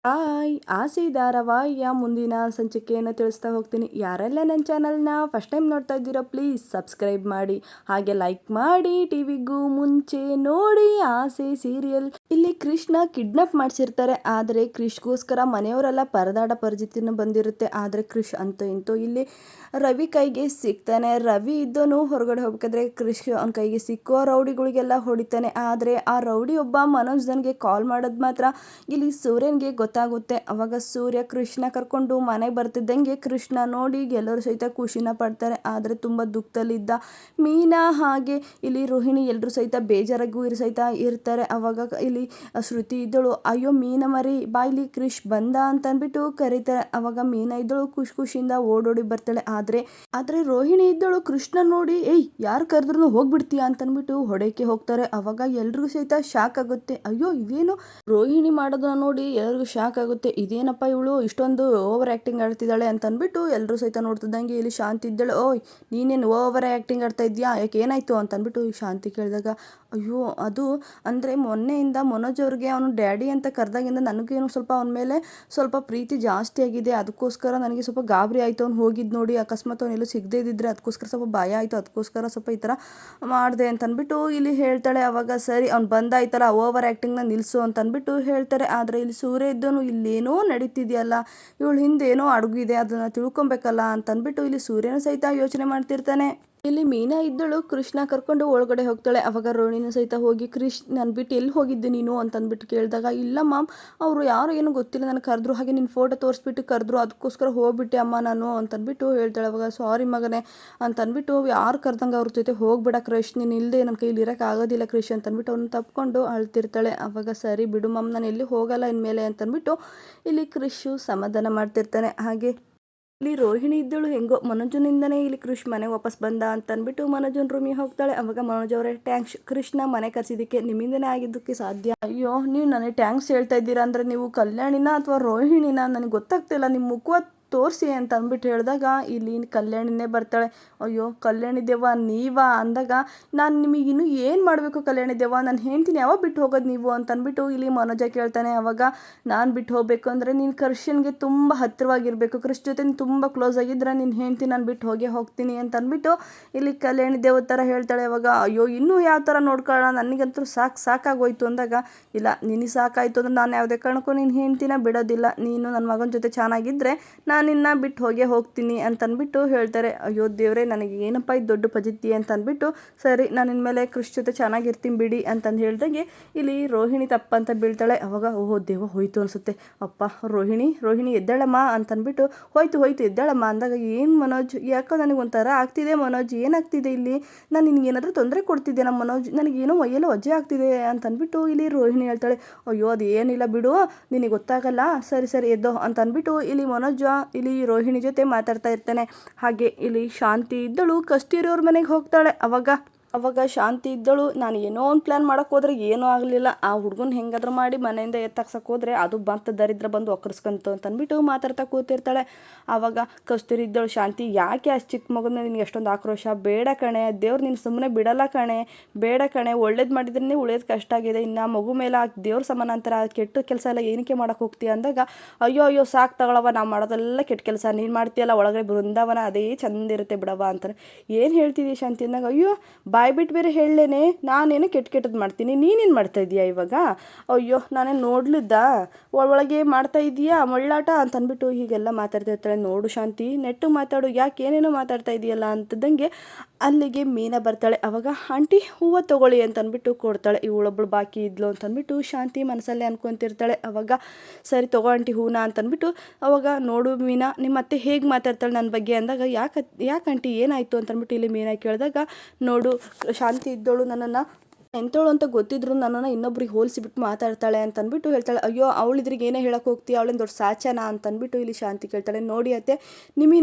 Hi ಆಸೆ ಧಾರಾವಾಹಿಯ ಮುಂದಿನ ಸಂಚಿಕೆಯನ್ನು ತಿಳಿಸ್ತಾ ಹೋಗ್ತೀನಿ. ಯಾರೆಲ್ಲ ನನ್ನ ಚಾನಲ್ನ ಫಸ್ಟ್ ಟೈಮ್ ನೋಡ್ತಾ ಇದ್ದೀರೋ ಪ್ಲೀಸ್ ಸಬ್ಸ್ಕ್ರೈಬ್ ಮಾಡಿ, ಹಾಗೆ ಲೈಕ್ ಮಾಡಿ. ಟಿವಿಗೂ ಮುಂಚೆ ನೋಡಿ ಆಸೆ ಸೀರಿಯಲ್. ಇಲ್ಲಿ ಕೃಷ್ಣ ಕಿಡ್ನಾಪ್ ಮಾಡಿಸಿರ್ತಾರೆ. ಆದರೆ ಕ್ರಿಶ್ಗೋಸ್ಕರ ಮನೆಯವರೆಲ್ಲ ಪರದಾಡ ಪರಿಸ್ಥಿತಿನೂ ಬಂದಿರುತ್ತೆ. ಆದರೆ ಕ್ರಿಶ್ ಅಂತೂ ಇಂತೂ ಇಲ್ಲಿ ರವಿ ಕೈಗೆ ಸಿಗ್ತಾನೆ. ರವಿ ಇದ್ದನು ಹೊರಗಡೆ ಹೋಗ್ಬೇಕಾದ್ರೆ ಕ್ರಿಶ್ ಅವನ ಕೈಗೆ ಸಿಕ್ಕೋ ರೌಡಿಗಳಿಗೆಲ್ಲ ಹೊಡಿತಾನೆ. ಆದರೆ ಆ ರೌಡಿ ಒಬ್ಬ ಮನೋಜ್ಗೆ ಕಾಲ್ ಮಾಡೋದು ಮಾತ್ರ ಇಲ್ಲಿ ಸೂರ್ಯನ್ಗೆ ಗೊತ್ತಾಗುತ್ತೆ. ಅವಾಗ ಸೂರ್ಯ ಕೃಷ್ಣ ಕರ್ಕೊಂಡು ಮನೆಗೆ ಬರ್ತಿದ್ದಂಗೆ ಕೃಷ್ಣ ನೋಡಿ ಎಲ್ಲರೂ ಸಹಿತ ಖುಷಿನ ಪಡ್ತಾರೆ. ಆದರೆ ತುಂಬ ದುಃಖದಲ್ಲಿದ್ದ ಮೀನಾ ಹಾಗೆ ಇಲ್ಲಿ ರೋಹಿಣಿ ಎಲ್ಲರೂ ಸಹಿತ ಬೇಜಾರಾಗೂ ಸಹಿತ ಇರ್ತಾರೆ. ಅವಾಗ ಇಲ್ಲಿ ಶ್ರುತಿ ಇದ್ದಳು, ಅಯ್ಯೋ ಮೀನಾ ಮರಿ ಬಾಯ್ಲಿ ಕ್ರಿಶ್ ಬಂದ ಅಂತ ಅಂದ್ಬಿಟ್ಟು ಕರೀತಾರೆ. ಅವಾಗ ಮೀನಾ ಇದ್ದಳು ಖುಷಿಯಿಂದ ಓಡೋಡಿ ಬರ್ತಾಳೆ. ಆದ್ರೆ ರೋಹಿಣಿ ಇದ್ದಳು ಕೃಷ್ಣ ನೋಡಿ, ಏಯ್ ಯಾರು ಕರೆದ್ರು ಹೋಗ್ಬಿಡ್ತೀಯಾ ಅಂತ ಅಂದ್ಬಿಟ್ಟು ಹೊಡೆಯಕ್ಕೆ ಹೋಗ್ತಾರೆ. ಅವಾಗ ಎಲ್ರಿಗೂ ಸಹಿತ ಶಾಕ್ ಆಗುತ್ತೆ. ಅಯ್ಯೋ ಇದೇನು ರೋಹಿಣಿ ಮಾಡೋದನ್ನ ನೋಡಿ ಎಲ್ಲರಿಗೂ ಶಾಕ್ ಆಗುತ್ತೆ. ಇದೇನಪ್ಪ ಇವಳು ಇಷ್ಟೊಂದು ಓವರ್ ಆ್ಯಕ್ಟಿಂಗ್ ಆಡ್ತಿದ್ದಾಳೆ ಅಂತ ಅಂದ್ಬಿಟ್ಟು ಎಲ್ಲರೂ ಸಹಿತ ನೋಡ್ತಿದ್ದಂಗೆ ಇಲ್ಲಿ ಶಾಂತಿ ಇದ್ದಾಳೆ. ಓಯ್ ನೀನೇನು ಓವರ್ ಆ್ಯಕ್ಟಿಂಗ್ ಆಡ್ತಾ ಇದೆಯಾ, ಯಾಕೆ ಏನಾಯ್ತು ಅಂತ ಅಂದ್ಬಿಟ್ಟು ಶಾಂತಿ ಕೇಳಿದಾಗ, ಅಯ್ಯೋ ಅದು ಅಂದರೆ ಮೊನ್ನೆಯಿಂದ ಮನೋಜ್ ಅವ್ರಿಗೆ ಅವನು ಡ್ಯಾಡಿ ಅಂತ ಕರೆದಾಗಿಂದ ನನಗೇನು ಸ್ವಲ್ಪ ಅವನ ಮೇಲೆ ಸ್ವಲ್ಪ ಪ್ರೀತಿ ಜಾಸ್ತಿ ಆಗಿದೆ. ಅದಕ್ಕೋಸ್ಕರ ನನಗೆ ಸ್ವಲ್ಪ ಗಾಬರಿ ಆಯಿತು. ಅವ್ನು ಹೋಗಿದ್ದು ನೋಡಿ, ಅಕಸ್ಮಾತ್ ಅವನೆಲ್ಲೂ ಸಿಗದೇ ಇದ್ದಿದ್ರೆ ಅದಕ್ಕೋಸ್ಕರ ಸ್ವಲ್ಪ ಭಯ ಆಯಿತು. ಅದಕ್ಕೋಸ್ಕರ ಸ್ವಲ್ಪ ಈ ಥರ ಮಾಡಿದೆ ಅಂತ ಅಂದ್ಬಿಟ್ಟು ಇಲ್ಲಿ ಹೇಳ್ತಾಳೆ. ಅವಾಗ ಸರಿ ಅವ್ನು ಬಂದಾಯ್ತಲ್ಲ ಓವರ್ ಆ್ಯಕ್ಟಿಂಗ್ನ ನಿಲ್ಲಿಸು ಅಂತ ಅಂದ್ಬಿಟ್ಟು ಹೇಳ್ತಾರೆ. ಆದರೆ ಇಲ್ಲಿ ಸೂರ್ಯ ಇದ್ದನು ಇಲ್ಲೇನೋ ನಡೀತಿದೆಯಲ್ಲ, ಇವಳು ಹಿಂದೆ ಏನೋ ಅಡುಗಿದೆ, ಅದನ್ನು ತಿಳ್ಕೊಬೇಕಲ್ಲ ಅಂತ ಅಂದ್ಬಿಟ್ಟು ಇಲ್ಲಿ ಸೂರ್ಯನ ಸಹಿತ ಯೋಚನೆ ಮಾಡ್ತಿರ್ತಾನೆ. ಇಲ್ಲಿ ಮೀನಾ ಇದ್ದಳು ಕೃಷ್ಣ ಕರ್ಕೊಂಡು ಒಳಗಡೆ ಹೋಗ್ತಾಳೆ. ಅವಾಗ ರೋಹಿಣಿನ ಸಹಿತ ಹೋಗಿ, ಕೃಷ್ಣ ನಾನು ಬಿಟ್ಟು ಎಲ್ಲಿ ಹೋಗಿದ್ದೆ ನೀನು ಅಂತ ಅಂದ್ಬಿಟ್ಟು ಕೇಳಿದಾಗ, ಇಲ್ಲ ಮ್ಯಾಮ್ ಅವರು ಯಾರು ಏನೂ ಗೊತ್ತಿಲ್ಲ ನನಗೆ ಕರೆದ್ರು, ಹಾಗೆ ನಿನ್ನ ಫೋಟೋ ತೋರಿಸ್ಬಿಟ್ಟು ಕರೆದ್ರು, ಅದಕ್ಕೋಸ್ಕರ ಹೋಗ್ಬಿಟ್ಟೆ ಅಮ್ಮ ನಾನು ಅಂತಂದ್ಬಿಟ್ಟು ಹೇಳ್ತಾಳೆ. ಅವಾಗ ಸಾರಿ ಮಗನೇ ಅಂತ ಅಂದ್ಬಿಟ್ಟು, ಯಾರು ಕರೆದಂಗೆ ಅವ್ರ ಜೊತೆ ಹೋಗ್ಬಿಡ ಕ್ರಿಶ್, ನೀನು ಇಲ್ಲದೆ ನನ್ನ ಕೈಲಿ ಇರೋಕ್ಕೆ ಆಗೋದಿಲ್ಲ ಕ್ರಿಶ್ ಅಂತ ಅಂದ್ಬಿಟ್ಟು ಅವ್ನು ತಪ್ಕೊಂಡು ಅಳ್ತಿರ್ತಾಳೆ. ಅವಾಗ ಸರಿ ಬಿಡು ಮ್ಯಾಮ್ ನಾನು ಎಲ್ಲಿ ಹೋಗಲ್ಲ ಇನ್ಮೇಲೆ ಅಂತಂದ್ಬಿಟ್ಟು ಇಲ್ಲಿ ಕ್ರಿಶು ಸಮಾಧಾನ ಮಾಡ್ತಿರ್ತಾನೆ. ಹಾಗೆ ಇಲ್ಲಿ ರೋಹಿಣಿ ಇದ್ದಳು ಹೆಂಗೋ ಮನೋಜನಿಂದನೇ ಇಲ್ಲಿ ಕೃಷ್ ಮನೆಗೆ ವಾಪಸ್ ಬಂದ ಅಂತ ಅಂದ್ಬಿಟ್ಟು ಮನೋಜನ್ ರೂಮಿಗೆ ಹೋಗ್ತಾಳೆ. ಅವಾಗ ಮನೋಜ್ ಅವರೇ ಟ್ಯಾಂಕ್ಸ್ ಕೃಷ್ಣ ಮನೆ ಕರೆಸಿದ್ದಕ್ಕೆ, ನಿಮ್ಮಿಂದನೇ ಆಗಿದ್ದಕ್ಕೆ ಸಾಧ್ಯ. ಅಯ್ಯೋ ನೀವು ನನಗೆ ಟ್ಯಾಂಕ್ಸ್ ಹೇಳ್ತಾ ಇದ್ದೀರಾ ಅಂದರೆ ನೀವು ಕಲ್ಯಾಣಿನ ಅಥವಾ ರೋಹಿಣಿನ ನನಗೆ ಗೊತ್ತಾಗ್ತಿಲ್ಲ, ನಿಮ್ಮ ಮುಖ ತೋರಿಸಿ ಅಂತ ಅಂದ್ಬಿಟ್ಟು ಹೇಳಿದಾಗ ಇಲ್ಲಿ ಕಲ್ಯಾಣಿನೇ ಬರ್ತಾಳೆ. ಅಯ್ಯೋ ಕಲ್ಯಾಣಿ ದೇವ ನೀವಾ ಅಂದಾಗ, ನಾನು ನಿಮಗೆ ಇನ್ನೂ ಏನು ಮಾಡಬೇಕು ಕಲ್ಯಾಣಿ ದೇವ, ನಾನು ಹೇಳ್ತೀನಿ ಯಾವಾಗ ಬಿಟ್ಟು ಹೋಗೋದು ನೀವು ಅಂತ ಅಂದ್ಬಿಟ್ಟು ಇಲ್ಲಿ ಮನೋಜ ಕೇಳ್ತಾನೆ. ಅವಾಗ ನಾನು ಬಿಟ್ಟು ಹೋಗಬೇಕು ಅಂದರೆ ನೀನು ಕೃಷ್ಣನ್ಗೆ ತುಂಬ ಹತ್ತಿರವಾಗಿರಬೇಕು, ಕೃಷ್ ಜೊತೆ ನೀನು ತುಂಬ ಕ್ಲೋಸ್ ಆಗಿದ್ರೆ ನೀನು ಹೇಳ್ತೀನಿ ನಾನು ಬಿಟ್ಟು ಹೋಗ್ತೀನಿ ಅಂತ ಅಂದ್ಬಿಟ್ಟು ಇಲ್ಲಿ ಕಲ್ಯಾಣಿ ದೇವ ಥರ ಹೇಳ್ತಾಳೆ. ಅವಾಗ ಅಯ್ಯೋ ಇನ್ನೂ ಯಾವ ಥರ ನೋಡ್ಕೊಳ್ಳೋಣ, ನನಗಂತೂ ಸಾಕಾಗೋಯ್ತು ಅಂದಾಗ, ಇಲ್ಲ ನಿನಗೆ ಸಾಕಾಯಿತು ಅಂದ್ರೆ ನಾನು ಯಾವುದೇ ಕಾರಣಕ್ಕೂ ನೀನು ಹೇಳ್ತೀನ ಬಿಡೋದಿಲ್ಲ, ನೀನು ನನ್ನ ಮಗನ ಜೊತೆ ಚೆನ್ನಾಗಿದ್ದರೆ ನಾನು ನಿನ್ನ ಬಿಟ್ಟು ಹೋಗ್ತೀನಿ ಅಂತ ಅಂದ್ಬಿಟ್ಟು ಹೇಳ್ತಾರೆ. ಅಯ್ಯೋ ದೇವ್ರೆ ನನಗೆ ಏನಪ್ಪ ಇದು ದೊಡ್ಡ ಪಜಿತಿ ಅಂತ ಅಂದ್ಬಿಟ್ಟು, ಸರಿ ನಾನು ಇನ್ಮೇಲೆ ಕೃಷಿ ಜೊತೆ ಚೆನ್ನಾಗಿರ್ತೀನಿ ಬಿಡಿ ಅಂತಂದು ಹೇಳ್ದಂಗೆ ಇಲ್ಲಿ ರೋಹಿಣಿ ತಪ್ಪಂತ ಬೀಳ್ತಾಳೆ. ಅವಾಗ ಓಹೋ ದೇವ ಹೋಯ್ತು ಅನಿಸುತ್ತೆ, ಅಪ್ಪ ರೋಹಿಣಿ ಎದ್ದಾಳಮ್ಮ ಅಂತ ಅಂದ್ಬಿಟ್ಟು, ಹೋಯ್ತು ಎದ್ದಾಳಮ್ಮ ಅಂದಾಗ, ಏನು ಮನೋಜ್ ಯಾಕೋ ನನಗೆ ಒಂಥರ ಆಗ್ತಿದೆ ಮನೋಜ್, ಏನಾಗ್ತಿದೆ ಇಲ್ಲಿ, ನಾನು ನಿನಗೇನಾದರೂ ತೊಂದರೆ ಕೊಡ್ತಿದ್ದೆ ನಮ್ಮ ಮನೋಜ್, ನನಗೇನೋ ಮೈಯೆಲ್ಲ ವಜ್ಜೆ ಆಗ್ತಿದೆ ಅಂತ ಅಂದ್ಬಿಟ್ಟು ಇಲ್ಲಿ ರೋಹಿಣಿ ಹೇಳ್ತಾಳೆ. ಅಯ್ಯೋ ಅದು ಏನಿಲ್ಲ ಬಿಡು, ನಿನಗೆ ಗೊತ್ತಾಗಲ್ಲ, ಸರಿ ಎದ್ದೋ ಅಂತ ಅಂದ್ಬಿಟ್ಟು ಇಲ್ಲಿ ಮನೋಜ್ ಇಲ್ಲಿ ರೋಹಿಣಿ ಜೊತೆ ಮಾತಾಡ್ತಾ ಇರ್ತಾನೆ. ಹಾಗೆ ಇಲ್ಲಿ ಶಾಂತಿ ಇದ್ದಳು ಕಸ್ತೂರಿ ಅವ್ರ ಮನೆಗೆ ಹೋಗ್ತಾಳೆ. ಅವಾಗ ಶಾಂತಿ ಇದ್ದಳು, ನಾನು ಏನೋ ಒಂದು ಪ್ಲ್ಯಾನ್ ಮಾಡೋಕ್ಕೆ ಹೋದ್ರೆ ಏನೂ ಆಗಲಿಲ್ಲ, ಆ ಹುಡುಗನ ಹೆಂಗಾದ್ರೂ ಮಾಡಿ ಮನೆಯಿಂದ ಎತ್ತಾಕ್ಸಕ್ಕೆ ಹೋದರೆ ಅದು ಬಂತು ದರಿದ್ರ ಬಂದು ಒಕ್ಕರ್ಸ್ಕೊಂತು ಅಂತ ಅಂದ್ಬಿಟ್ಟು ಮಾತಾಡ್ತಾ ಕೂತಿರ್ತಾಳೆ. ಆವಾಗ ಕಸ್ತೂರಿ ಇದ್ದಳು, ಶಾಂತಿ ಯಾಕೆ ಅಷ್ಟು ಚಿಕ್ಕ ಮಗನ ನಿನ್ಗೆ ಎಷ್ಟೊಂದು ಆಕ್ರೋಶ, ಬೇಡ ಕಣೆ ದೇವ್ರು ನೀನು ಸುಮ್ಮನೆ ಬಿಡಲ್ಲ ಕಣೆ, ಬೇಡ ಕಣೆ ಒಳ್ಳೇದು ಮಾಡಿದ್ರೇ ಉಳಿಯೋದು ಕಷ್ಟ ಆಗಿದೆ, ಇನ್ನು ಮಗು ಮೇಲೆ ದೇವ್ರ ಸಮಾನಾಂತರ ಕೆಟ್ಟ ಕೆಲಸ ಎಲ್ಲ ಏನಕ್ಕೆ ಮಾಡೋಕ್ಕೆ ಹೋಗ್ತೀಯ ಅಂದಾಗ, ಅಯ್ಯೋ ಸಾಕು ತಗೊಳವ, ನಾವು ಮಾಡೋದೆಲ್ಲ ಕೆಟ್ಟ ಕೆಲಸ, ನೀನು ಮಾಡ್ತೀಯಲ್ಲ ಒಳಗಡೆ ಬೃಂದಾವನ ಅದೇ ಚಂದಿರುತ್ತೆ ಬಿಡವ ಅಂತಾನೆ. ಏನು ಹೇಳ್ತಿದ್ದೀಯ ಶಾಂತಿ ಅಂದಾಗ, ಅಯ್ಯೋ ಬಾಯ್ ಬಿಟ್ಟು ಬೇರೆ ಹೇಳಲೇನೆ, ನಾನೇನು ಕೆಟ್ಟದ್ದು ಮಾಡ್ತೀನಿ, ನೀನೇನು ಮಾಡ್ತಾ ಇದೀಯಾ ಇವಾಗ, ಅಯ್ಯೋ ನಾನೇನು ನೋಡ್ಲಿದ್ದ ಒಳಗೆ ಮಾಡ್ತಾ ಇದೀಯಾ ಮಳ್ಳಾಟ ಅಂತ ಅಂದ್ಬಿಟ್ಟು ಹೀಗೆಲ್ಲ ಮಾತಾಡ್ತಾ ಇರ್ತಾಳೆ. ನೋಡು ಶಾಂತಿ ನೆಟ್ಟು ಮಾತಾಡು, ಯಾಕೆ ಏನೇನೋ ಮಾತಾಡ್ತಾ ಇದೆಯಲ್ಲ ಅಂತದಂಗೆ ಅಲ್ಲಿಗೆ ಮೀನಾ ಬರ್ತಾಳೆ. ಅವಾಗ ಆಂಟಿ ಹೂವು ತೊಗೊಳ್ಳಿ ಅಂತ ಅಂದ್ಬಿಟ್ಟು ಕೊಡ್ತಾಳೆ. ಇವಳೊಬ್ಳು ಬಾಕಿ ಇದ್ಲು ಅಂತ ಅಂದ್ಬಿಟ್ಟು ಶಾಂತಿ ಮನಸ್ಸಲ್ಲೇ ಅನ್ಕೊತಿರ್ತಾಳೆ. ಅವಾಗ ಸರಿ ತಗೋ ಆಂಟಿ ಹೂನ ಅಂತ ಅಂದ್ಬಿಟ್ಟು, ಅವಾಗ ನೋಡು ಮೀನಾ ನಿಮ್ಮ ಅತ್ತೆ ಹೇಗೆ ಮಾತಾಡ್ತಾಳೆ ನನ್ನ ಬಗ್ಗೆ ಅಂದಾಗ, ಯಾಕೆ ಆಂಟಿ ಏನಾಯಿತು ಅಂತ ಅಂದ್ಬಿಟ್ಟು ಇಲ್ಲಿ ಮೀನಾ ಕೇಳಿದಾಗ, ನೋಡು ಶಾಂತಿ ಇದ್ದೋಳು ನನ್ನನ್ನು ಎಂಥವಳು ಅಂತ ಗೊತ್ತಿದ್ರು ನನ್ನನ್ನು ಇನ್ನೊಬ್ರಿಗೆ ಹೋಲಿಸಿಬಿಟ್ಟು ಮಾತಾಡ್ತಾಳೆ ಅಂತ ಅಂದ್ಬಿಟ್ಟು ಹೇಳ್ತಾಳೆ. ಅಯ್ಯೋ ಅವಳಿದ್ರಿಗೆ ಏನೇ ಹೇಳಕ್ಕೆ ಹೋಗ್ತೀಯ, ಅವಳೇನು ದೊಡ್ಡ ಸಾಚನ ಅಂತ ಅಂದ್ಬಿಟ್ಟು ಇಲ್ಲಿ ಶಾಂತಿ ಕೇಳ್ತಾಳೆ. ನೋಡಿ ಅತ್ತೆ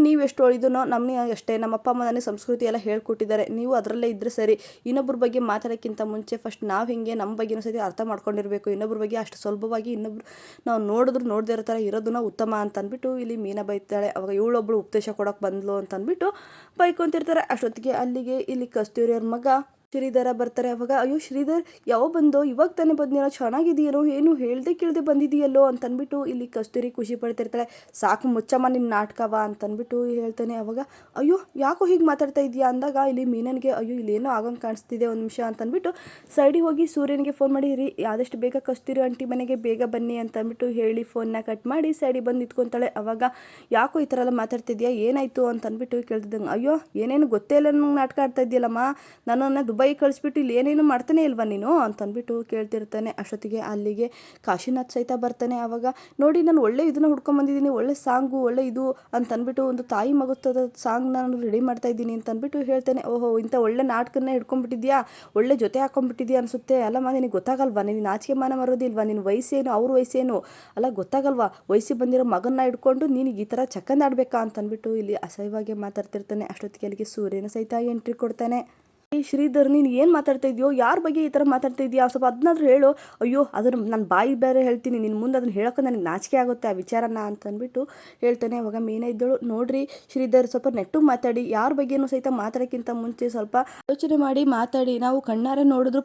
ನೀವು ಎಷ್ಟು ಒಳಿದನೋ ನಮಗೆ ಅಷ್ಟೇ, ನಮ್ಮ ಅಪ್ಪ ಅಮ್ಮ ನನಗೆ ಸಂಸ್ಕೃತಿ ಎಲ್ಲ ಹೇಳ್ಕೊಟ್ಟಿದ್ದಾರೆ, ನೀವು ಅದರಲ್ಲೇ ಇದ್ದರೆ ಸರಿ, ಇನ್ನೊಬ್ಬರ ಬಗ್ಗೆ ಮಾತಾಡೋಕ್ಕಿಂತ ಮುಂಚೆ ಫಸ್ಟ್ ನಾವು ಹಿಂಗೆ ನಮ್ಮ ಬಗ್ಗೆನೂ ಸತಿ ಅರ್ಥ ಮಾಡ್ಕೊಂಡಿರಬೇಕು, ಇನ್ನೊಬ್ಬರ ಬಗ್ಗೆ ಅಷ್ಟು ಸುಲಭವಾಗಿ ಇನ್ನೊಬ್ರು ನಾವು ನೋಡದೇ ಇರೋ ಥರ ಇರೋದನ್ನ ಉತ್ತಮ ಅಂತ ಅಂದ್ಬಿಟ್ಟು ಇಲ್ಲಿ ಮೀನಾ ಬೈತಾಳೆ. ಅವಾಗ ಇವಳೊಬ್ಳು ಉಪದೇಶ ಕೊಡೋಕೆ ಬಂದ್ಲು ಅಂತ ಅಂದ್ಬಿಟ್ಟು ಬೈಕೊಂತಿರ್ತಾರೆ. ಅಷ್ಟೊತ್ತಿಗೆ ಅಲ್ಲಿಗೆ ಇಲ್ಲಿ ಕಸ್ತೂರಿ ಅವ್ರ ಮಗ ಶ್ರೀಧರ ಬರ್ತಾರೆ. ಅವಾಗ ಅಯ್ಯೋ ಶ್ರೀಧರ್ ಯಾವಾಗ ಬಂದೋ, ಇವಾಗ ತಾನೇ ಬಂದಿರೋ, ಚೆನ್ನಾಗಿದೆಯೇನೋ, ಏನು ಹೇಳ್ದೆ ಕೇಳ್ದೆ ಬಂದಿದೆಯಲ್ಲೋ ಅಂತಂದ್ಬಿಟ್ಟು ಇಲ್ಲಿ ಕಸ್ತೂರಿ ಖುಷಿ ಪಡ್ತಿರ್ತಾಳೆ. ಸಾಕು ಮುಚ್ಚಮ್ಮ ನಿನ್ನ ನಾಟಕವ ಅಂತಂದ್ಬಿಟ್ಟು ಹೇಳ್ತಾನೆ. ಅವಾಗ ಅಯ್ಯೋ ಯಾಕೋ ಹೀಗೆ ಮಾತಾಡ್ತಾ ಇದೆಯಾ ಅಂದಾಗ ಇಲ್ಲಿ ಮೀನನ್ಗೆ ಅಯ್ಯೋ ಇಲ್ಲೇನೋ ಆಗಂಗೆ ಕಾಣಿಸ್ತಿದೆ ಒಂದು ನಿಮಿಷ ಅಂತಂದ್ಬಿಟ್ಟು ಸೈಡಿಗೆ ಹೋಗಿ ಸೂರ್ಯನಿಗೆ ಫೋನ್ ಮಾಡಿ, ರೀ ಆದಷ್ಟು ಬೇಗ ಕಸ್ತೂರಿ ಆಂಟಿ ಮನೆಗೆ ಬೇಗ ಬನ್ನಿ ಅಂತಂದ್ಬಿಟ್ಟು ಹೇಳಿ ಫೋನ್ನ ಕಟ್ ಮಾಡಿ ಸೈಡಿಗೆ ಬಂದು ನಿಂತ್ಕೊತಾಳೆ. ಅವಾಗ ಯಾಕೋ ಈ ಥರ ಎಲ್ಲ ಮಾತಾಡ್ತಿದ್ಯಾ, ಏನಾಯಿತು ಅಂತಂದ್ಬಿಟ್ಟು ಕೇಳ್ತಿದ್ದಂಗೆ ಅಯ್ಯೋ ಏನೇನು ಗೊತ್ತೇ ಇಲ್ಲ, ನಂಗೆ ನಾಟಕ ಆಡ್ತಾ ಇದೆಯಲ್ಲಮ್ಮ, ನನ್ನನ್ನು ದುಬೈ ಕಳಿಸ್ಬಿಟ್ಟು ಇಲ್ಲಿ ಏನೇನು ಮಾಡ್ತಾನೆ ಇಲ್ವಾ ನೀನು ಅಂತಂದ್ಬಿಟ್ಟು ಕೇಳ್ತಿರ್ತಾನೆ. ಅಷ್ಟೊತ್ತಿಗೆ ಅಲ್ಲಿಗೆ ಕಾಶಿನಾಥ್ ಸಹಿತ ಬರ್ತಾನೆ. ಅವಾಗ ನೋಡಿ ನಾನು ಒಳ್ಳೆ ಇದನ್ನು ಹುಡ್ಕೊಂಬಂದಿದ್ದೀನಿ, ಒಳ್ಳೆ ಸಾಂಗು ಒಳ್ಳೆ ಇದು ಅಂತಂದ್ಬಿಟ್ಟು ಒಂದು ತಾಯಿ ಮಗುತ್ತದ ಸಾಂಗ್ ನಾನು ರೆಡಿ ಮಾಡ್ತಾ ಇದ್ದೀನಿ ಅಂತಂದ್ಬಿಟ್ಟು ಹೇಳ್ತಾನೆ. ಓಹೋ ಇಂಥ ಒಳ್ಳೆ ನಾಟಕನ್ನ ಹಿಡ್ಕೊಂಡ್ಬಿಟ್ಟಿದ್ಯಾ, ಒಳ್ಳೆ ಜೊತೆ ಹಾಕೊಂಡ್ಬಿಟ್ಟಿದ್ಯಾ ಅನಿಸುತ್ತೆ, ಅಲ್ಲಮ್ಮ ನಿನಗೆ ಗೊತ್ತಾಗಲ್ವಾ, ನೀನು ನಾಚಿಕೆ ಮಾನ ಮರೋದಿಲ್ವಾ, ನಿನ್ನ ವಯಸ್ಸೇನು ಅವ್ರ ವಯಸ್ಸೇನು ಅಲ್ಲ ಗೊತ್ತಾಗಲ್ವಾ, ವಯಸ್ಸಿಗೆ ಬಂದಿರೋ ಮಗನ್ನ ಹಿಡ್ಕೊಂಡು ನೀನಿಗೆ ಈ ಥರ ಚಕ್ಕಂದಾಡ್ಬೇಕಾ ಅಂತಂದ್ಬಿಟ್ಟು ಇಲ್ಲಿ ಅಸಹ್ಯವಾಗಿ ಮಾತಾಡ್ತಿರ್ತಾನೆ. ಅಷ್ಟೊತ್ತಿಗೆ ಅಲ್ಲಿಗೆ ಸೂರ್ಯನ ಸಹಿತ ಎಂಟ್ರಿ ಕೊಡ್ತಾನೆ. ಈ ಶ್ರೀಧರ್ ನೀನು ಏನು ಮಾತಾಡ್ತಾ ಇದೆಯೋ, ಯಾರ ಬಗ್ಗೆ ಈ ಥರ ಮಾತಾಡ್ತಾ ಇದೆಯಾ, ಸ್ವಲ್ಪ ಅದನ್ನಾದ್ರೂ ಹೇಳು. ಅಯ್ಯೋ ಅದನ್ನು ನಾನು ಬಾಯಿ ಬೇರೆ ಹೇಳ್ತೀನಿ, ನಿನ್ನ ಮುಂದೆ ಅದನ್ನು ಹೇಳೋಕೆ ನನಗೆ ನಾಚಿಕೆ ಆಗುತ್ತೆ ಆ ವಿಚಾರನ ಅಂತಂದ್ಬಿಟ್ಟು ಹೇಳ್ತಾನೆ. ಅವಾಗ ಮೀನಾ ಇದ್ದಳು, ನೋಡ್ರಿ ಶ್ರೀಧರ್ ಸ್ವಲ್ಪ ನೆಟ್ಟು ಮಾತಾಡಿ, ಯಾರ ಬಗ್ಗೆನೂ ಸಹಿತ ಮಾತಾಡೋಕ್ಕಿಂತ ಮುಂಚೆ ಸ್ವಲ್ಪ ಯೋಚನೆ ಮಾಡಿ ಮಾತಾಡಿ, ನಾವು ಕಣ್ಣಾರೆ ನೋಡಿದ್ರು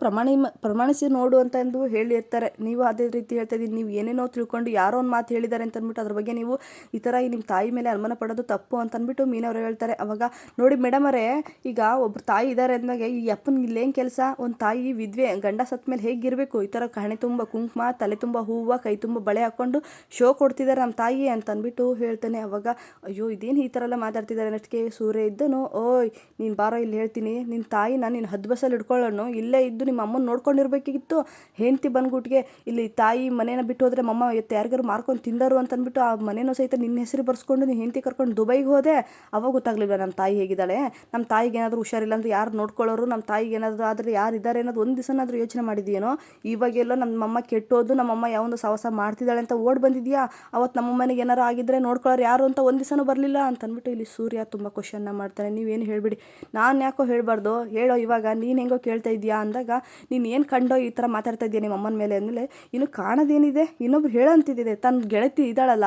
ಪ್ರಮಾಣಿಸಿ ನೋಡು ಅಂತಂದು ಹೇಳಿರ್ತಾರೆ, ನೀವು ಅದೇ ರೀತಿ ಹೇಳ್ತಾ ಇದ್ದೀನಿ, ನೀವು ಏನೇನೋ ತಿಳ್ಕೊಂಡು ಯಾರೋ ಒಂದು ಮಾತು ಹೇಳಿದ್ದಾರೆ ಅಂತಂದ್ಬಿಟ್ಟು ಅದ್ರ ಬಗ್ಗೆ ನೀವು ಈ ಥರ ನಿಮ್ಮ ತಾಯಿ ಮೇಲೆ ಅನುಮಾನ ಪಡೋದು ತಪ್ಪು ಅಂತಂದ್ಬಿಟ್ಟು ಮೀನವರು ಹೇಳ್ತಾರೆ. ಅವಾಗ ನೋಡಿ ಮೇಡಮ್ ಅವರೇ, ಈಗ ಒಬ್ರು ತಾಯಿ ಇದ್ದಾರೆ ಅಂದಾಗ ಈ ಅಪ್ಪನಿಗೆ ಇಲ್ಲೇನು ಕೆಲಸ, ಒಂದು ತಾಯಿ ವಿದ್ವೆ ಗಂಡ ಸತ್ತ ಮೇಲೆ ಹೇಗಿರಬೇಕು, ಈ ಥರ ಹಣೆ ತುಂಬ ಕುಂಕುಮ, ತಲೆ ತುಂಬ ಹೂವು, ಕೈ ತುಂಬ ಬಳೆ ಹಾಕ್ಕೊಂಡು ಶೋ ಕೊಡ್ತಿದ್ದಾರೆ ನಮ್ಮ ತಾಯಿ ಅಂತಂದ್ಬಿಟ್ಟು ಹೇಳ್ತಾನೆ. ಅವಾಗ ಅಯ್ಯೋ ಇದೇನು ಈ ಥರ ಎಲ್ಲ ಮಾತಾಡ್ತಿದ್ದಾರೆ ಅನ್ನೋದಕ್ಕೆ ಸೂರ್ಯ ಇದ್ದನು, ಓಯ್ ನೀನು ಬಾರೋ ಇಲ್ಲಿ ಹೇಳ್ತೀನಿ, ನಿನ್ನ ತಾಯಿನ ನೀನು ಹದ್ದು ಬಸ್ಸಲ್ಲಿ ಹಿಡ್ಕೊಳ್ಳೋನು, ಇಲ್ಲೇ ಇದ್ದು ನಿಮ್ಮ ಅಮ್ಮನ ನೋಡ್ಕೊಂಡಿರ್ಬೇಕಿತ್ತು, ಹೆಂಡ್ತಿ ಬಂದ್ಗುಟ್ಗೆ ಇಲ್ಲಿ ತಾಯಿ ಮನೇನ ಬಿಟ್ಟು ಹೋದರೆ ಮಮ್ಮ ಇವತ್ತು ಯಾರಿಗಾರು ಮಾರ್ಕೊಂಡು ತಿಂದರು ಅಂತಂದ್ಬಿಟ್ಟು ಆ ಮನೇನೂ ಸಹಿತ ನಿನ್ನ ಹೆಸರು ಬರ್ಸ್ಕೊಂಡು ನೀನು ಹೆಂಡ್ತಿ ಕರ್ಕೊಂಡು ದುಬೈಗೆ ಹೋದೆ, ಅವಾಗ ಗೊತ್ತಾಗ್ಲಿಲ್ವ ನಮ್ಮ ತಾಯಿ ಹೇಗಿದ್ದಾಳೆ, ನಮ್ಮ ತಾಯಿಗೆ ಏನಾದರೂ ಹುಷಾರಿಲ್ಲ ಅಂದರೆ ಯಾರು ನೋಡ್ಕೊಳ್ಳೋರು, ನಮ್ಮ ತಾಯಿಗೆ ಏನಾದರೂ ಆದರೆ ಯಾರು ಇದ್ದಾರೆ ಅನ್ನೋದು ಒಂದು ದಿವಸನಾದರೂ ಯೋಚನೆ ಮಾಡಿದೆಯೇನೋ, ಇವಾಗೆಲ್ಲೋ ನಮ್ಮಮ್ಮ ಕೆಟ್ಟೋದು ನಮ್ಮಮ್ಮ ಯಾವೊಂದು ಸಾಹಸ ಮಾಡ್ತಿದ್ದಾಳೆ ಅಂತ ಓಡ್ ಬಂದಿದ್ಯಾ, ಅವತ್ತು ನಮ್ಮಮ್ಮನಿಗೆ ಏನಾರು ಆಗಿದ್ದರೆ ನೋಡ್ಕೊಳ್ಳೋರು ಯಾರು ಅಂತ ಒಂದು ದಿವಸನೂ ಬರಲಿಲ್ಲ ಅಂತಂದ್ಬಿಟ್ಟು ಇಲ್ಲಿ ಸೂರ್ಯ ತುಂಬ ಕ್ವಶನ್ನ ಮಾಡ್ತಾನೆ. ನೀವೇನು ಹೇಳಿಬಿಡಿ, ನಾನು ಯಾಕೋ ಹೇಳಬಾರ್ದು, ಹೇಳೋ ಇವಾಗ ನೀನು ಹೆಂಗೋ ಕೇಳ್ತಾ ಇದೆಯಾ ಅಂದಾಗ, ನೀನು ಏನು ಕಂಡೋ ಈ ಥರ ಮಾತಾಡ್ತಾ ಇದೆಯಾ ನಿಮ್ಮ ಅಮ್ಮನ ಮೇಲೆ ಅಂದಮೇಲೆ, ಇನ್ನು ಕಾಣೋದೇನಿದೆ, ಇನ್ನೊಬ್ರು ಹೇಳೋಂತಿದ್ದಿದೆ, ತನ್ನ ಗೆಳತಿ ಇದ್ದಾಳಲ್ಲ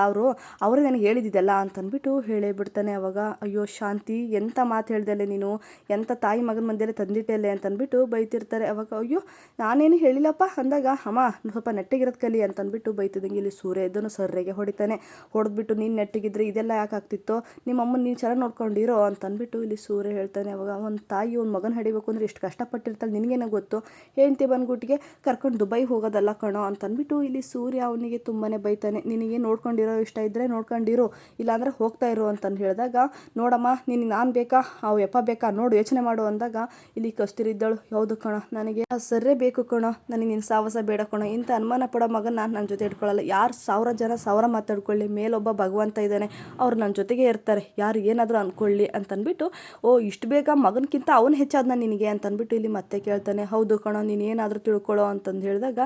ಅವರೇ ನನಗೆ ಹೇಳಿದ್ದಿದ್ದಲ್ಲ ಅಂತಂದ್ಬಿಟ್ಟು ಹೇಳೇ ಬಿಡ್ತಾನೆ. ಅವಾಗ ಅಯ್ಯೋ ಶಾಂತಿ ಎಂಥ ಮಾತು ಹೇಳ್ದಲೆ ನೀನು, ಎಂಥ ತಾಯಿ ಮಗನ ಮಧ್ಯೆ ತಂದಿಟ್ಟೆಲೆ ಅಂತಂದ್ಬಿಟ್ಟು ಬೈತಿರ್ತಾರೆ. ಅವಾಗ ಅಯ್ಯೋ ನಾನೇನು ಹೇಳಿಲ್ಲಪ್ಪ ಅಂದಾಗ, ಅಮ್ಮ ಸ್ವಲ್ಪ ನೆಟ್ಟಿಗಿರೋದು ಕಲಿ ಅಂತಂದ್ಬಿಟ್ಟು ಬೈತಿದ್ದಂಗೆ ಇಲ್ಲಿ ಸೂರ್ಯ ಇದ್ದನು ಸರ್ರೆಗೆ ಹೊಡಿತಾನೆ. ಹೊಡೆದ್ಬಿಟ್ಟು ನೀನು ನೆಟ್ಟಿಗಿದ್ರೆ ಇದೆಲ್ಲ ಯಾಕೆ ಆಗ್ತಿತ್ತೋ, ನಿಮ್ಮ ಅಮ್ಮನ ನೀನು ಚೆನ್ನಾಗಿ ನೋಡ್ಕೊಂಡಿರೋ ಅಂತಂದ್ಬಿಟ್ಟು ಇಲ್ಲಿ ಸೂರ್ಯ ಹೇಳ್ತಾನೆ. ಅವಾಗ ಒಂದು ತಾಯಿ ಒಂದು ಮಗನ ಹಿಡಿಬೇಕು ಅಂದರೆ ಎಷ್ಟು ಕಷ್ಟಪಟ್ಟಿರ್ತಾಳೆ ನಿನಗೇನೋ ಗೊತ್ತು, ಹೆಂಡ್ತಿ ಬಂದ್ಗುಟ್ಟಿಗೆ ಕರ್ಕೊಂಡು ದುಬೈ ಹೋಗೋದಲ್ಲ ಕಣೋ ಅಂತಂದ್ಬಿಟ್ಟು ಇಲ್ಲಿ ಸೂರ್ಯ ಅವನಿಗೆ ತುಂಬಾ ಬೈತಾನೆ. ನಿನಗೆ ನೋಡ್ಕೊಂಡಿರೋ ಇಷ್ಟ ಇದ್ದರೆ ನೋಡ್ಕೊಂಡಿರೋ, ಇಲ್ಲಾಂದರೆ ಹೋಗ್ತಾ ಇರೋ ಅಂತಂದು ಹೇಳಿದಾಗ, ನೋಡಮ್ಮ ನೀನು ನಾನು ಬೇಕಾ ಅವು ಯಪ್ಪ ಬೇಕಾ ನೋಡು ಯೋಚನೆ ಮಾಡು ಅಂದಾಗ ಇಲ್ಲಿ ಕಸ್ತೂರಿ ಇದ್ದಳು, ಯಾವುದು ಕಣೋ ನನಗೆ ಸರ್ರೇ ಬೇಕು ಕಣೋ, ನನಗೆ ನಿನ್ನ ಸಾವಸ ಬೇಡ ಕಣೋ, ಇಂಥ ಅನುಮಾನ ಪಡೋ ಮಗನ ನನ್ನ ಜೊತೆ ಇಟ್ಕೊಳ್ಳಲ್ಲ, ಯಾರು 1000 ಜನ 1000 ಮಾತಾಡ್ಕೊಳ್ಳಿ, ಮೇಲೊಬ್ಬ ಭಗವಂತ ಇದ್ದಾನೆ, ಅವ್ರು ನನ್ನ ಜೊತೆಗೆ ಇರ್ತಾರೆ, ಯಾರು ಏನಾದರೂ ಅಂದ್ಕೊಳ್ಳಿ ಅಂತಂದ್ಬಿಟ್ಟು, ಓ ಇಷ್ಟು ಬೇಗ ಮಗನಕ್ಕಿಂತ ಅವನು ಹೆಚ್ಚಾದ ನಿನಗೆ ಅಂತಂದ್ಬಿಟ್ಟು ಇಲ್ಲಿ ಮತ್ತೆ ಕೇಳ್ತಾನೆ. ಹೌದು ಕಣೋ ನೀನು ಏನಾದರೂ ತಿಳ್ಕೊಳ್ಳೋ ಅಂತಂದು ಹೇಳಿದಾಗ,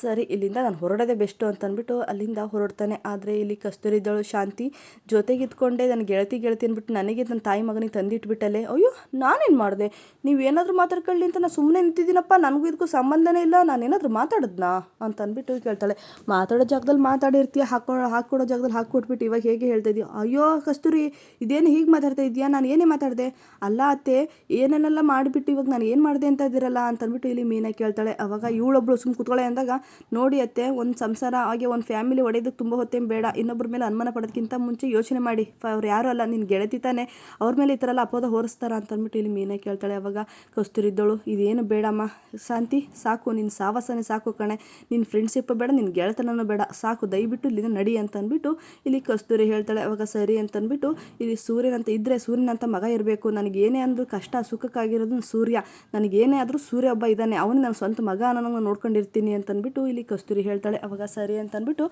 ಸರಿ ಇಲ್ಲಿಂದ ನಾನು ಹೊರಡೋದೇ ಬೆಸ್ಟು ಅಂತಂದ್ಬಿಟ್ಟು ಅಲ್ಲಿಂದ ಹೊರಡ್ತಾನೆ. ಆದರೆ ಇಲ್ಲಿ ಕಸ್ತೂರಿ ಇದ್ದಳು ಶಾಂತಿ ಜೊತೆಗಿದ್ಕೊಂಡೆ ನನ್ನ ಗೆಳತಿ ಅಂದ್ಬಿಟ್ಟು ನನಗೆ ನನ್ನ ತಾಯಿ ಮಗನಿಗೆ ತಂದಿಟ್ಬಿಟ್ಟಲೆ, ಅಯ್ಯೋ ನಾನೇನು ಮಾಡಿದೆ, ನೀವೇನಾದರೂ ಮಾತಾಡ್ಕೊಳ್ಳಿ ಅಂತ ನಾನು ಸುಮ್ಮನೆ ನಿಂತಿದ್ದೀನಪ್ಪ, ನನಗೂ ಇದಕ್ಕೂ ಸಂಬಂಧನೇ ಇಲ್ಲ, ನಾನೇನಾದರೂ ಮಾತಾಡಿದ್ನಾ ಅಂತಂದ್ಬಿಟ್ಟು ಕೇಳ್ತಾಳೆ. ಮಾತಾಡೋ ಜಾಗದಲ್ಲಿ ಮಾತಾಡಿರ್ತೀಯ, ಹಾಕ್ಕೊಡೋ ಜಾಗದಲ್ಲಿ ಹಾಕ್ಕೊಟ್ಬಿಟ್ಟು ಇವಾಗ ಹೇಗೆ ಹೇಳ್ತಾ ಇದೀಯ, ಅಯ್ಯೋ ಕಸ್ತೂರಿ ಇದೇನು ಹೀಗೆ ಮಾತಾಡ್ತಾ ಇದೆಯಾ, ನಾನು ಏನೇ ಮಾತಾಡಿದೆ, ಅಲ್ಲ ಅತ್ತೆ ಏನೇನೆಲ್ಲ ಮಾಡಿಬಿಟ್ಟು ಇವಾಗ ನಾನು ಏನು ಮಾಡಿದೆ ಅಂತ ಇದ್ದೀರಲ್ಲ ಅಂತಂದ್ಬಿಟ್ಟು ಇಲ್ಲಿ ಮೀನಾ ಕೇಳ್ತಾಳೆ. ಅವಾಗ ಇವಳೊಬ್ಳು ಸುಮ್ಮ ಕೂತ್ಕೊಳ್ಳೆ ಅಂದಾಗ, ನೋಡಿ ಅತ್ತೆ ಒಂದು ಸಂಸಾರ ಹಾಗೆ ಒಂದು ಫ್ಯಾಮಿಲಿ ಒಡೆಯೋದಕ್ಕೆ ತುಂಬ ಹೊತ್ತೇನು ಬೇಡ, ಇನ್ನೊಬ್ಬರ ಮೇಲೆ ಅನುಮಾನ ಪಡೋದಕ್ಕಿಂತ ಮುಂಚೆ ಯೋಚನೆ ಮಾಡಿ, ಅವ್ರು ಯಾರು ಅಲ್ಲ ನಿನ್ನ ಗೆಳತಿ ತಾನೆ, ಅವ್ರ ಮೇಲೆ ಈ ಥರ ಎಲ್ಲ ಅಪೋದ ಹೊರಿಸ್ತಾರ ಅಂತಂದ್ಬಿಟ್ಟು ಇಲ್ಲಿ ಮೀನಾ ಕೇಳ್ತಾಳೆ. ಅವಾಗ ಕಸ್ತೂರಿ ಇದ್ದಳು, ಇದೇನು ಬೇಡಮ್ಮ ಶಾಂತಿ, ಸಾಕು ನಿನ್ನ ಸಾವಸನೆ ಸಾಕು ಕಣೆ, ನಿನ್ನ ಫ್ರೆಂಡ್ಶಿಪ್ ಬೇಡ, ನಿನ್ನ ಗೆಳೆತನೂ ಬೇಡ, ಸಾಕು ದಯವಿಟ್ಟು ಇಲ್ಲಿಂದ ನಡಿ ಅಂತಂದ್ಬಿಟ್ಟು ಇಲ್ಲಿ ಕಸ್ತೂರಿ ಹೇಳ್ತಾಳೆ. ಅವಾಗ ಸರಿ ಅಂತಂದ್ಬಿಟ್ಟು ಇಲ್ಲಿ ಸೂರ್ಯನಂತ ಇದ್ದರೆ ಸೂರ್ಯನಂತ ಮಗ ಇರಬೇಕು, ನನಗೇನೇ ಅಂದರೂ ಕಷ್ಟ ಸುಖಕ್ಕಾಗಿರೋದು ಸೂರ್ಯ, ನನಗೇನೇ ಆದರೂ ಸೂರ್ಯ ಒಬ್ಬ ಇದ್ದಾನೆ, ಅವನು ನನ್ನ ಸ್ವಂತ ಮಗ ಅನ್ನೋಂಗೆ ನೋಡ್ಕೊಂಡಿರ್ತೀನಿ ಅಂತಂದ್ಬಿಟ್ಟು ಇಲ್ಲಿ ಕಸ್ತೂರಿ ಹೇಳ್ತಾಳೆ. ಅವಾಗ ಸರಿ ಅಂತಂದ್ಬಿಟ್ಟು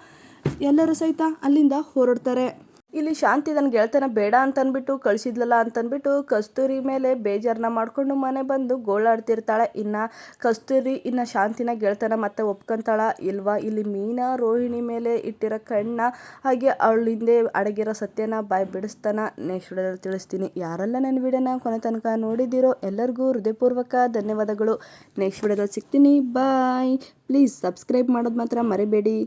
ಎಲ್ಲರೂ ಸಹಿತ ಅಲ್ಲಿಂದ ಹೊರಡ್ತಾರೆ. ಇಲ್ಲಿ ಶಾಂತಿ ನನ್ನ ಗೆಳತನ ಬೇಡ ಅಂತಂದ್ಬಿಟ್ಟು ಕಳಿಸಿದ್ಲಲ್ಲ ಅಂತಂದ್ಬಿಟ್ಟು ಕಸ್ತೂರಿ ಮೇಲೆ ಬೇಜಾರನ್ನ ಮಾಡಿಕೊಂಡು ಮನೆ ಬಂದು ಗೋಳಾಡ್ತಿರ್ತಾಳೆ. ಇನ್ನು ಶಾಂತಿನ ಗೆಳತನ ಮತ್ತೆ ಒಪ್ಕೊಂತಾಳ ಇಲ್ವಾ, ಇಲ್ಲಿ ಮೀನಾ ರೋಹಿಣಿ ಮೇಲೆ ಇಟ್ಟಿರೋ ಕಣ್ಣ ಹಾಗೆ ಅವಳಿಂದೆ ಅಡಗಿರೋ ಸತ್ಯನ ಬಾಯಿ ಬಿಡಿಸ್ತಾನ ನೆಕ್ಸ್ಟ್ ವಿಡಿಯೋದಲ್ಲಿ ತಿಳಿಸ್ತೀನಿ. ಯಾರೆಲ್ಲ ನನ್ನ ವಿಡಿಯೋನ ಕೊನೆ ತನಕ ನೋಡಿದ್ದೀರೋ ಎಲ್ಲರಿಗೂ ಹೃದಯಪೂರ್ವಕ ಧನ್ಯವಾದಗಳು. ನೆಕ್ಸ್ಟ್ ವಿಡಿಯೋದಲ್ಲಿ ಸಿಗ್ತೀನಿ, ಬಾಯ್. ಪ್ಲೀಸ್ ಸಬ್ಸ್ಕ್ರೈಬ್ ಮಾಡೋದು ಮಾತ್ರ ಮರಿಬೇಡಿ.